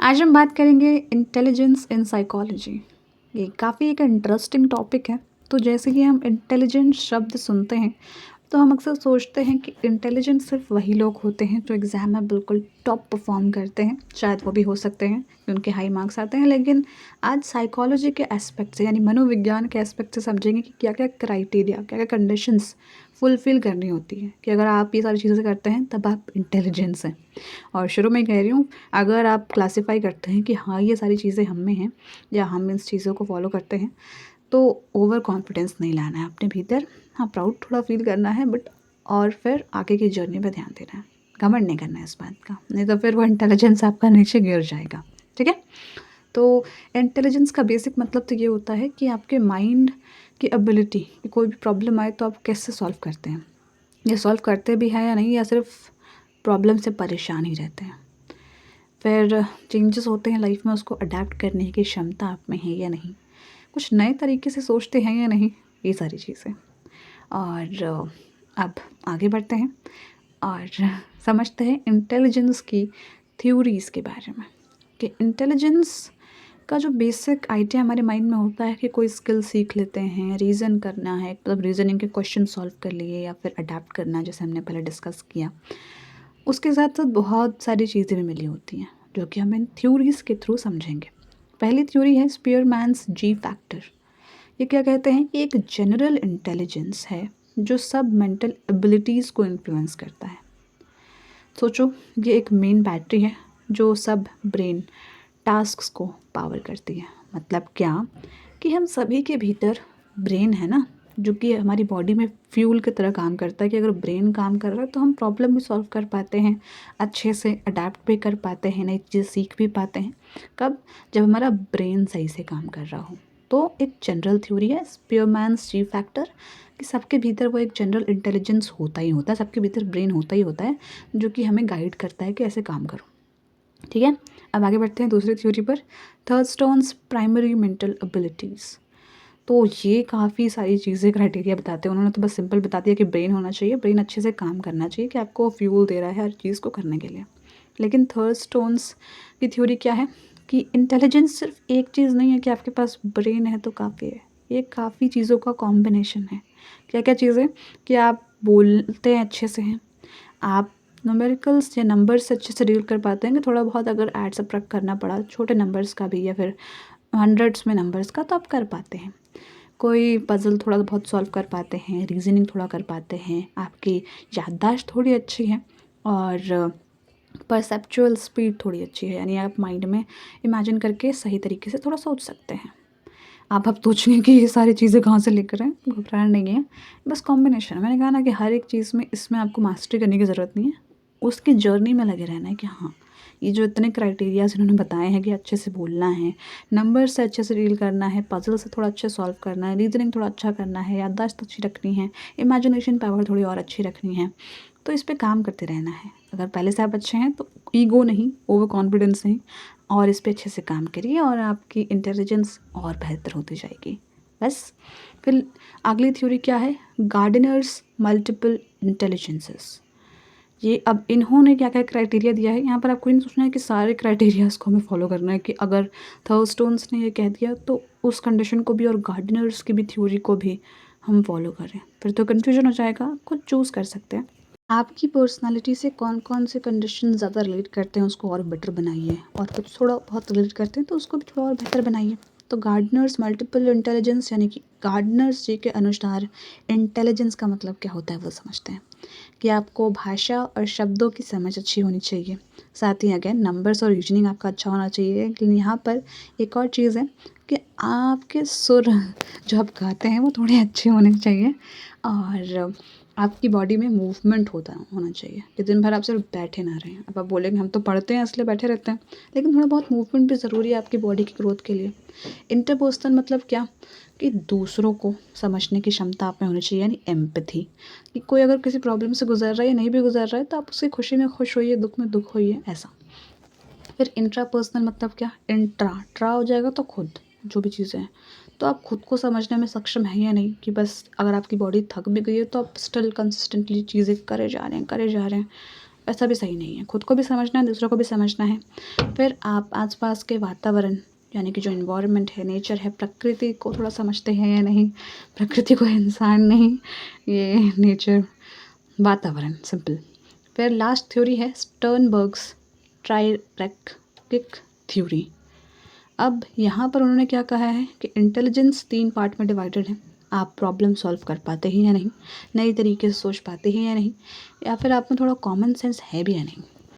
आज हम बात करेंगे इंटेलिजेंस इन साइकोलॉजी। ये काफ़ी एक इंटरेस्टिंग टॉपिक है। तो जैसे कि हम इंटेलिजेंस शब्द सुनते हैं तो हम अक्सर सोचते हैं कि इंटेलिजेंट सिर्फ वही लोग होते हैं जो एग्ज़ाम में बिल्कुल टॉप परफॉर्म करते हैं। शायद वो भी हो सकते हैं कि उनके हाई मार्क्स आते हैं, लेकिन आज साइकोलॉजी के एस्पेक्ट से यानी मनोविज्ञान के एस्पेक्ट से समझेंगे कि क्या क्या क्राइटेरिया, क्या क्या कंडीशंस फुलफ़िल करनी होती है कि अगर आप ये सारी चीज़ें करते हैं तब आप इंटेलिजेंस हैं। और शुरू में कह रही हूँ, अगर आप क्लासीफाई करते हैं कि हाँ ये सारी चीज़ें हम में हैं या हम इन चीज़ों को फॉलो करते हैं, तो ओवर कॉन्फिडेंस नहीं लाना है अपने भीतर। हाँ, प्राउड थोड़ा फील करना है, बट और फिर आगे की जर्नी पे ध्यान देना है। घमंड नहीं करना है इस बात का, नहीं तो फिर वो इंटेलिजेंस आपका नीचे गिर जाएगा। ठीक है। तो इंटेलिजेंस का बेसिक मतलब तो ये होता है कि आपके माइंड की एबिलिटी कि कोई भी प्रॉब्लम आए तो आप कैसे सॉल्व करते हैं, ये सॉल्व करते भी हैं या नहीं, या सिर्फ प्रॉब्लम से परेशान ही रहते हैं। फिर चेंजेस होते हैं लाइफ में, उसको अडेप्ट करने की क्षमता आप में है या नहीं, कुछ नए तरीके से सोचते हैं या नहीं, ये सारी चीज़ें। और अब आगे बढ़ते हैं और समझते हैं इंटेलिजेंस की थ्योरीज़ के बारे में कि इंटेलिजेंस का जो बेसिक आइडिया हमारे माइंड में होता है कि कोई स्किल सीख लेते हैं, रीज़न करना है, मतलब रीजनिंग के क्वेश्चन सॉल्व कर लिए या फिर अडेप्ट करना, जैसे हमने पहले डिस्कस किया। उसके साथ साथ बहुत सारी चीज़ें भी मिली होती हैं जो कि हम इन थ्योरीज़ के थ्रू समझेंगे। पहली थ्योरी है स्पीयरमैन्स जी फैक्टर। ये क्या कहते हैं कि एक जनरल इंटेलिजेंस है जो सब मेंटल एबिलिटीज़ को इन्फ्लुएंस करता है। सोचो, ये एक मेन बैटरी है जो सब ब्रेन टास्क्स को पावर करती है। मतलब क्या कि हम सभी के भीतर ब्रेन है ना, जो कि हमारी बॉडी में फ्यूल की तरह काम करता है कि अगर ब्रेन काम कर रहा है तो हम प्रॉब्लम भी सॉल्व कर पाते हैं, अच्छे से अडेप्ट भी कर पाते हैं, नई चीज़ सीख भी पाते हैं। कब? जब हमारा ब्रेन सही से काम कर रहा हो। तो एक जनरल थ्योरी है स्पीयरमैन्स जी फैक्टर कि सबके भीतर वो एक जनरल इंटेलिजेंस होता ही होता है, सबके भीतर ब्रेन होता ही होता है जो कि हमें गाइड करता है कि ऐसे काम करो। ठीक है। अब आगे बढ़ते हैं दूसरी थ्योरी पर, थर्स्टोन्स प्राइमरी मेंटल एबिलिटीज़। तो ये काफ़ी सारी चीज़ें क्राइटेरिया बताते हैं। उन्होंने तो बस सिंपल बता दिया कि ब्रेन होना चाहिए, ब्रेन अच्छे से काम करना चाहिए कि आपको फ्यूल दे रहा है हर चीज़ को करने के लिए। लेकिन थर्स्टोन्स की थ्योरी क्या है कि इंटेलिजेंस सिर्फ एक चीज़ नहीं है कि आपके पास ब्रेन है तो काफ़ी है, ये काफ़ी चीज़ों का कॉम्बिनेशन है। क्या क्या चीज़ें कि आप बोलते हैं अच्छे से हैं, आप न्यूमेरिकल्स या नंबर्स से अच्छे से डील कर पाते हैं कि थोड़ा बहुत अगर ऐड सबट्रैक्ट करना पड़ा छोटे नंबर्स का भी या फिर हंड्रेड्स में नंबर्स का, तो आप कर पाते हैं। कोई पज़ल थोड़ा बहुत सॉल्व कर पाते हैं, रीजनिंग थोड़ा कर पाते हैं, आपकी याददाश्त थोड़ी अच्छी है और परसेप्चुअल स्पीड थोड़ी अच्छी है, यानी आप माइंड में इमेजिन करके सही तरीके से थोड़ा सोच सकते हैं। आप अब सोचेंगे कि ये सारी चीज़ें कहाँ से लेकर आए, घबराना नहीं है, बस कॉम्बिनेशन है। मैंने कहा ना कि हर एक चीज़ में इसमें आपको मास्टरी करने की ज़रूरत नहीं है, उसकी जर्नी में लगे रहना है कि हाँ ये जो इतने क्राइटेरियाज इन्होंने बताए हैं कि अच्छे से बोलना है, नंबर से अच्छे से डील करना है, पजल से थोड़ा अच्छे सॉल्व करना है, रीजनिंग थोड़ा अच्छा करना है, याददाश्त अच्छी रखनी है, इमेजिनेशन पावर थोड़ी और अच्छी रखनी है, तो इस पर काम करते रहना है। अगर पहले से आप अच्छे हैं तो ईगो नहीं, ओवर कॉन्फिडेंस नहीं, और इस पे अच्छे से काम करिए और आपकी इंटेलिजेंस और बेहतर होती जाएगी। बस। फिर अगली थ्योरी क्या है, गार्डनर्स मल्टीपल इंटेलिजेंसेस। ये अब इन्होंने क्या क्या क्राइटेरिया दिया है, यहाँ पर आपको नहीं सोचना है कि सारे क्राइटेरियाज को हमें फॉलो करना है कि अगर थर्स्टोन्स ने ये कह दिया तो उस कंडीशन को भी और गार्डनर्स की भी थ्योरी को भी हम फॉलो करें, फिर तो कन्फ्यूजन हो जाएगा। खुद चूज़ कर सकते हैं आपकी पर्सनालिटी से कौन कौन से कंडीशन ज़्यादा रिलेट करते हैं, उसको और बेटर बनाइए, और कुछ थोड़ा बहुत रिलेट करते हैं तो उसको भी थोड़ा और बेहतर बनाइए। तो गार्डनर्स मल्टीपल इंटेलिजेंस यानी कि गार्डनर्स जी के अनुसार इंटेलिजेंस का मतलब क्या होता है वो समझते हैं कि आपको भाषा और शब्दों की समझ अच्छी होनी चाहिए, साथ ही अगेन नंबर्स और रीजनिंग आपका अच्छा होना चाहिए। लेकिन यहाँ पर एक और चीज़ है कि आपके सुर जो आप गाते हैं वो थोड़े अच्छे होने चाहिए, और आपकी बॉडी में मूवमेंट होना चाहिए कि दिन भर आप सिर्फ बैठे ना रहें। अब आप बोलेंगे हम तो पढ़ते हैं इसलिए बैठे रहते हैं, लेकिन थोड़ा बहुत मूवमेंट भी ज़रूरी है आपकी बॉडी की ग्रोथ के लिए। इंटरपर्सनल मतलब क्या कि दूसरों को समझने की क्षमता आप में होनी चाहिए, यानी एम्पैथी, कि कोई अगर किसी प्रॉब्लम से गुजर रहा है या नहीं भी गुजर रहा है तो आप उसकी खुशी में खुश होइए, दुख में दुख होइए, ऐसा। फिर इंट्रापर्सनल मतलब क्या, ट्रा हो जाएगा तो खुद, जो भी चीज़ें हैं तो आप खुद को समझने में सक्षम हैं या नहीं, कि बस अगर आपकी बॉडी थक भी गई है तो आप स्टिल कंसिस्टेंटली चीज़ें करे जा रहे हैं। ऐसा भी सही नहीं है। खुद को भी समझना है, दूसरों को भी समझना है। फिर आप आसपास के वातावरण यानी कि जो एनवायरनमेंट है, नेचर है, प्रकृति को थोड़ा समझते हैं या नहीं। प्रकृति को इंसान नहीं, ये नेचर, वातावरण, सिंपल। फिर लास्ट थ्योरी है स्टर्नबर्ग्स ट्राइरेक्टिक थ्योरी। अब यहाँ पर उन्होंने क्या कहा है कि इंटेलिजेंस 3 पार्ट में डिवाइडेड है। आप प्रॉब्लम सॉल्व कर पाते हैं या नहीं, नए तरीके से सोच पाते हैं या नहीं, या फिर आप में थोड़ा कॉमन सेंस है भी या नहीं।